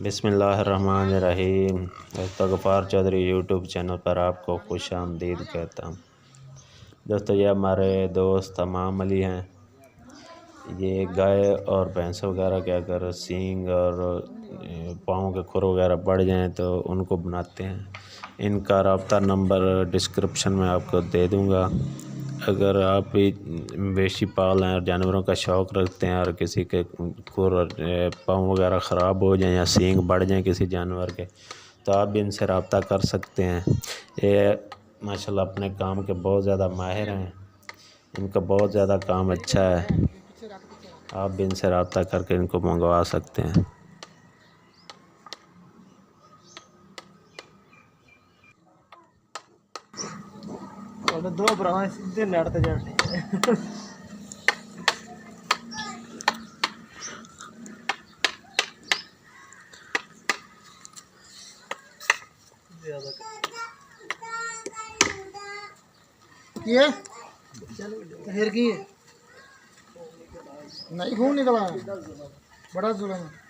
बिस्मिल्लाहिर्रहमानिर्रहीम। इस्तग़फ़ार Chaudhary YouTube channel पर आपको खुश आमदीद कहता हूँ। दोस्तों, ये हमारे दोस्त तमाम अली हैं। ये गाय और भैंस वगैरह के अगर सींग और पाँव के खुर वगैरह बढ़ जाएं तो उनको बनाते हैं। इनका रब्ता नंबर डिस्क्रिप्शन में आपको दे दूँगा। अगर आप भी वेशी पाल हैं और जानवरों का शौक़ रखते हैं और किसी के खुर और पाँव वगैरह ख़राब हो जाएं या सींग बढ़ जाएं किसी जानवर के, तो आप भी इनसे रब्ता कर सकते हैं। ये माशाल्लाह अपने काम के बहुत ज़्यादा माहिर हैं। इनका बहुत ज़्यादा काम अच्छा है। आप भी इनसे रब्ता करके इनको मंगवा सकते हैं। दो भरा सीधे लड़ते जाते ये फिर की नहीं खून निकला बड़ा जुल्म है।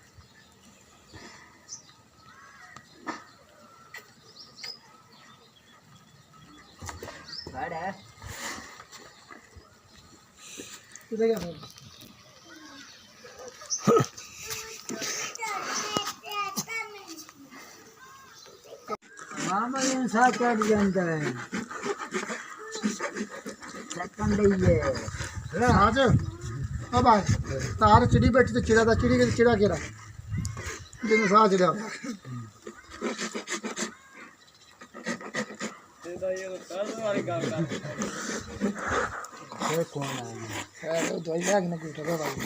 मामा ये साथ चढ़ जाता है सेकंड ये आज अब आज तार चिड़ी बैठी तो चिड़ा था, चिड़ी के चिड़ा केरा दिन साथ चिड़ा ये कौन है दवाई लैग ना कुछ भाई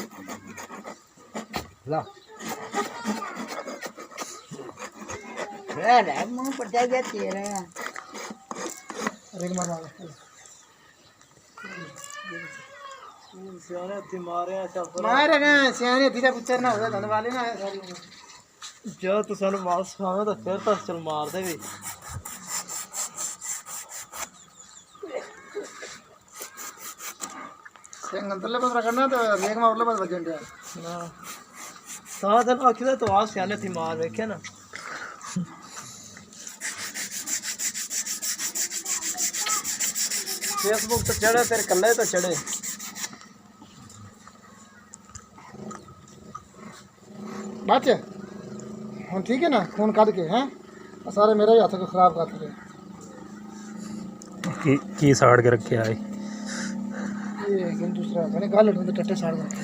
ला अरे मुंह पर जा गया तेरा अरे मार सियाने थी मारे सब मारे ना सियाने थी पुत्र ना होता धन वाले ना सारी जो तू सन मास खावे तो फिर तो चल मार दे भी सिंग अंदरले बस रखना तो रेग मारले बस बजन दे ना साथ ना किधर तो आज सियाने थी मार देखे ना फेसबुक तो चढ़े तेरे कल्ले तो चढ़े बात हम ठीक है ना खून काट के हैं सारे मेरा ही हाथ को खराब कर रहे की साड़ के रखे आए ये लेकिन दूसरा मैंने गाल लटके टट्टे साड़ रखे